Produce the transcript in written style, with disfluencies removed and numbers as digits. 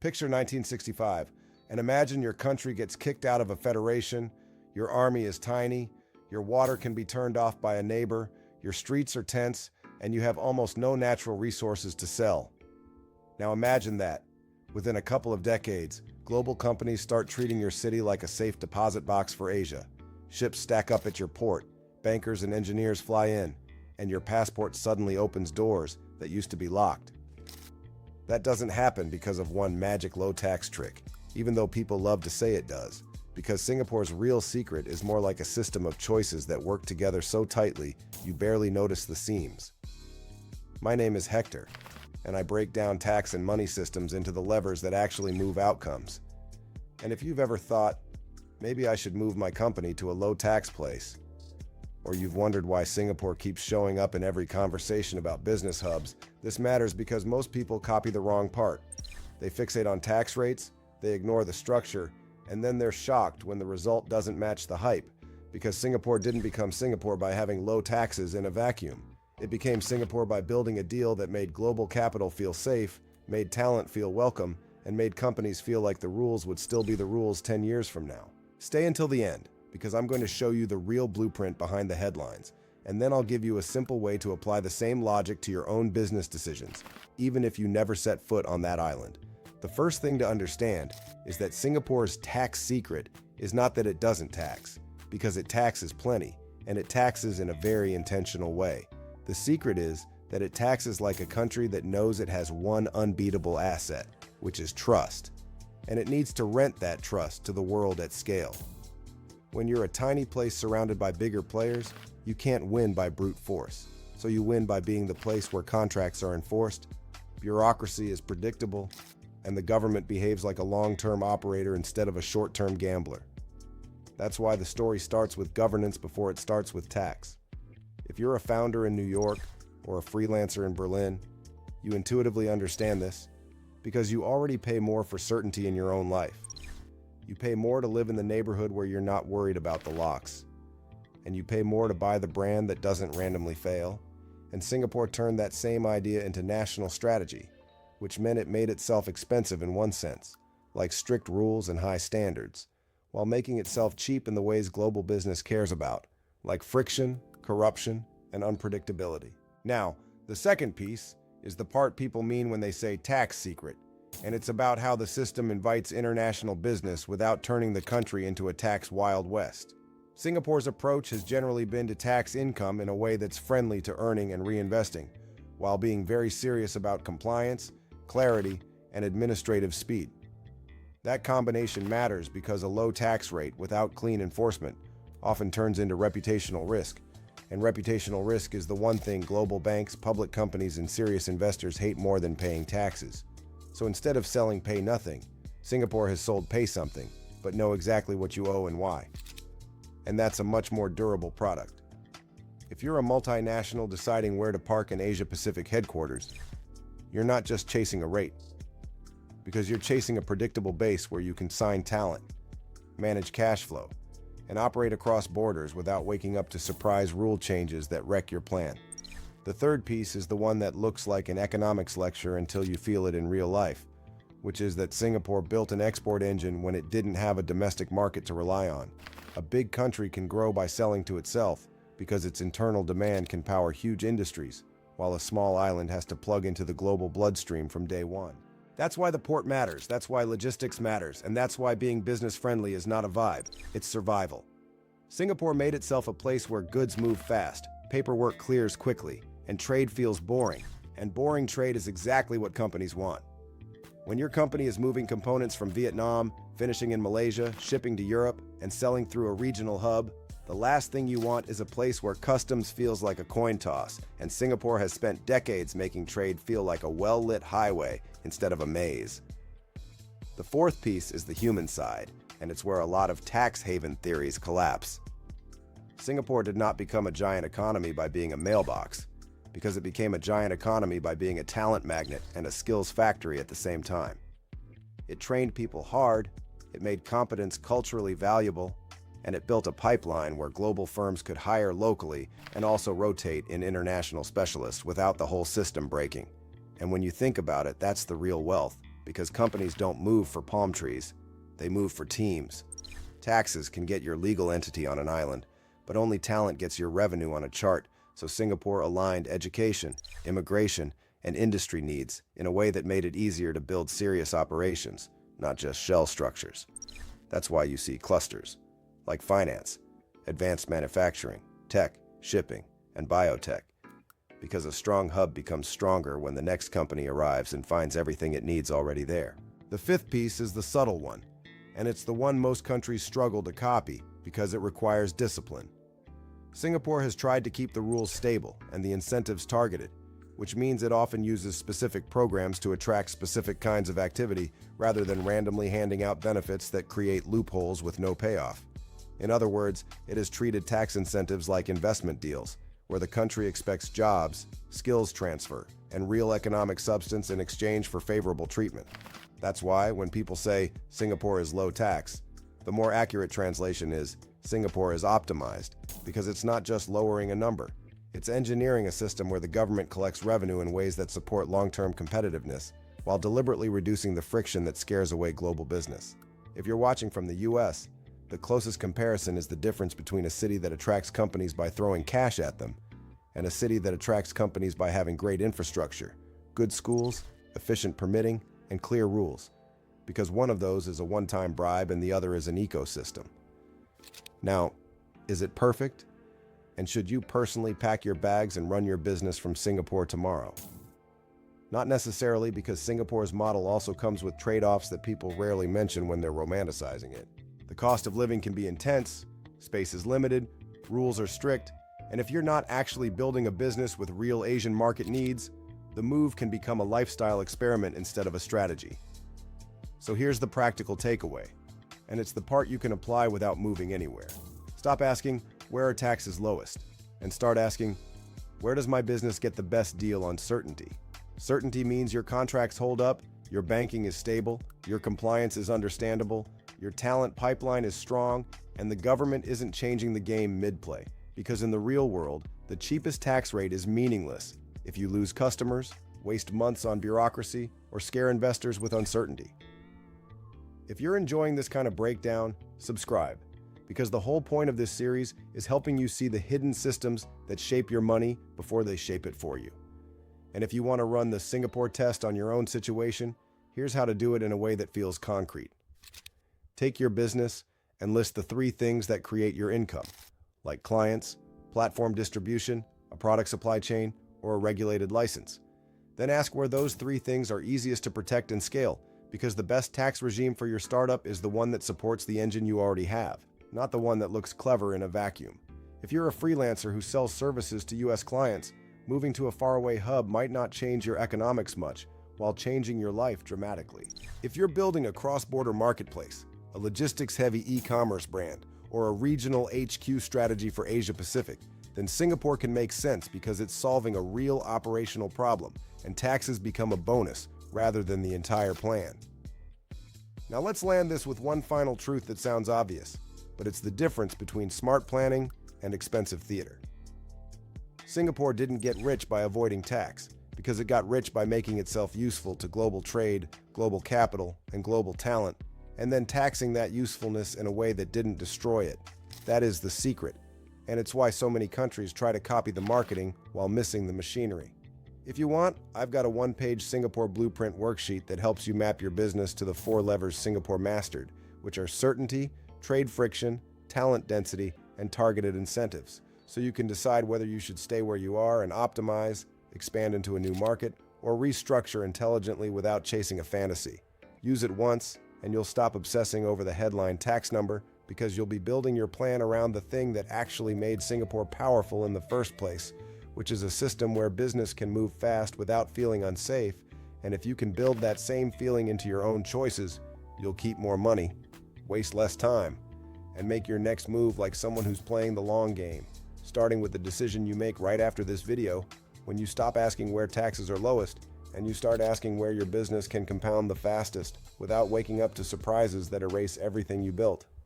Picture 1965, and imagine your country gets kicked out of a federation, your army is tiny, your water can be turned off by a neighbor, your streets are tense, and you have almost no natural resources to sell. Now imagine that. Within a couple of decades, global companies start treating your city like a safe deposit box for Asia. Ships stack up at your port, bankers and engineers fly in, and your passport suddenly opens doors that used to be locked. That doesn't happen because of one magic low-tax trick, even though people love to say it does, because Singapore's real secret is more like a system of choices that work together so tightly you barely notice the seams. My name is Hector, and I break down tax and money systems into the levers that actually move outcomes. And if you've ever thought, maybe I should move my company to a low-tax place, or you've wondered why Singapore keeps showing up in every conversation about business hubs, this matters because most people copy the wrong part. They fixate on tax rates, they ignore the structure, and then they're shocked when the result doesn't match the hype, because Singapore didn't become Singapore by having low taxes in a vacuum. It became Singapore by building a deal that made global capital feel safe, made talent feel welcome, and made companies feel like the rules would still be the rules 10 years from now. Stay until the end, because I'm going to show you the real blueprint behind the headlines, and then I'll give you a simple way to apply the same logic to your own business decisions, even if you never set foot on that island. The first thing to understand is that Singapore's tax secret is not that it doesn't tax, because it taxes plenty, and it taxes in a very intentional way. The secret is that it taxes like a country that knows it has one unbeatable asset, which is trust, and it needs to rent that trust to the world at scale. When you're a tiny place surrounded by bigger players, you can't win by brute force. So you win by being the place where contracts are enforced, bureaucracy is predictable, and the government behaves like a long-term operator instead of a short-term gambler. That's why the story starts with governance before it starts with tax. If you're a founder in New York or a freelancer in Berlin, you intuitively understand this because you already pay more for certainty in your own life. You pay more to live in the neighborhood where you're not worried about the locks. And you pay more to buy the brand that doesn't randomly fail. And Singapore turned that same idea into national strategy, which meant it made itself expensive in one sense, like strict rules and high standards, while making itself cheap in the ways global business cares about, like friction, corruption, and unpredictability. Now, the second piece is the part people mean when they say tax secret, and it's about how the system invites international business without turning the country into a tax Wild West. Singapore's approach has generally been to tax income in a way that's friendly to earning and reinvesting, while being very serious about compliance, clarity, and administrative speed. That combination matters because a low tax rate without clean enforcement often turns into reputational risk, and reputational risk is the one thing global banks, public companies, and serious investors hate more than paying taxes. So instead of selling pay nothing, Singapore has sold pay something, but know exactly what you owe and why. And that's a much more durable product. If you're a multinational deciding where to park an Asia-Pacific headquarters, you're not just chasing a rate, because you're chasing a predictable base where you can sign talent, manage cash flow, and operate across borders without waking up to surprise rule changes that wreck your plan. The third piece is the one that looks like an economics lecture until you feel it in real life, which is that Singapore built an export engine when it didn't have a domestic market to rely on. A big country can grow by selling to itself because its internal demand can power huge industries, while a small island has to plug into the global bloodstream from day one. That's why the port matters, that's why logistics matters, and that's why being business-friendly is not a vibe, it's survival. Singapore made itself a place where goods move fast, paperwork clears quickly, and trade feels boring, and boring trade is exactly what companies want. When your company is moving components from Vietnam, finishing in Malaysia, shipping to Europe, and selling through a regional hub, the last thing you want is a place where customs feels like a coin toss, and Singapore has spent decades making trade feel like a well-lit highway instead of a maze. The fourth piece is the human side, and it's where a lot of tax haven theories collapse. Singapore did not become a giant economy by being a mailbox, because it became a giant economy by being a talent magnet and a skills factory at the same time. It trained people hard, it made competence culturally valuable, and it built a pipeline where global firms could hire locally and also rotate in international specialists without the whole system breaking. And when you think about it, that's the real wealth. because companies don't move for palm trees, they move for teams. Taxes can get your legal entity on an island, but only talent gets your revenue on a chart, so Singapore aligned education, immigration, and industry needs in a way that made it easier to build serious operations, not just shell structures. That's why you see clusters, like finance, advanced manufacturing, tech, shipping, and biotech, because a strong hub becomes stronger when the next company arrives and finds everything it needs already there. The fifth piece is the subtle one, and it's the one most countries struggle to copy because it requires discipline. Singapore has tried to keep the rules stable and the incentives targeted, which means it often uses specific programs to attract specific kinds of activity rather than randomly handing out benefits that create loopholes with no payoff. In other words, it has treated tax incentives like investment deals, where the country expects jobs, skills transfer, and real economic substance in exchange for favorable treatment. That's why, when people say Singapore is low tax, the more accurate translation is Singapore is optimized, because it's not just lowering a number. It's engineering a system where the government collects revenue in ways that support long-term competitiveness, while deliberately reducing the friction that scares away global business. If you're watching from the US, the closest comparison is the difference between a city that attracts companies by throwing cash at them and a city that attracts companies by having great infrastructure, good schools, efficient permitting, and clear rules, because one of those is a one-time bribe and the other is an ecosystem. Now, is it perfect? And should you personally pack your bags and run your business from Singapore tomorrow? Not necessarily, because Singapore's model also comes with trade-offs that people rarely mention when they're romanticizing it. The cost of living can be intense, space is limited, rules are strict, and if you're not actually building a business with real Asian market needs, the move can become a lifestyle experiment instead of a strategy. So here's the practical takeaway, and it's the part you can apply without moving anywhere. Stop asking, where are taxes lowest? And start asking, where does my business get the best deal on certainty? Certainty means your contracts hold up, your banking is stable, your compliance is understandable, your talent pipeline is strong, and the government isn't changing the game mid-play. Because in the real world, the cheapest tax rate is meaningless if you lose customers, waste months on bureaucracy, or scare investors with uncertainty. If you're enjoying this kind of breakdown, subscribe, because the whole point of this series is helping you see the hidden systems that shape your money before they shape it for you. And if you want to run the Singapore test on your own situation, here's how to do it in a way that feels concrete. Take your business and list the 3 things that create your income, like clients, platform distribution, a product supply chain, or a regulated license. Then ask where those 3 things are easiest to protect and scale, because the best tax regime for your startup is the one that supports the engine you already have, not the one that looks clever in a vacuum. If you're a freelancer who sells services to US clients, moving to a faraway hub might not change your economics much, while changing your life dramatically. If you're building a cross-border marketplace, a logistics-heavy e-commerce brand, or a regional HQ strategy for Asia-Pacific, then Singapore can make sense because it's solving a real operational problem, and taxes become a bonus rather than the entire plan. Now let's land this with one final truth that sounds obvious, but it's the difference between smart planning and expensive theater. Singapore didn't get rich by avoiding tax, because it got rich by making itself useful to global trade, global capital, and global talent, and then taxing that usefulness in a way that didn't destroy it. That is the secret, and it's why so many countries try to copy the marketing while missing the machinery. If you want, I've got a 1-page Singapore blueprint worksheet that helps you map your business to the 4 levers Singapore mastered, which are certainty, trade friction, talent density, and targeted incentives, so you can decide whether you should stay where you are and optimize, expand into a new market, or restructure intelligently without chasing a fantasy. Use it once, and you'll stop obsessing over the headline tax number, because you'll be building your plan around the thing that actually made Singapore powerful in the first place, which is a system where business can move fast without feeling unsafe, and if you can build that same feeling into your own choices, you'll keep more money, waste less time, and make your next move like someone who's playing the long game, starting with the decision you make right after this video, when you stop asking where taxes are lowest, and you start asking where your business can compound the fastest without waking up to surprises that erase everything you built.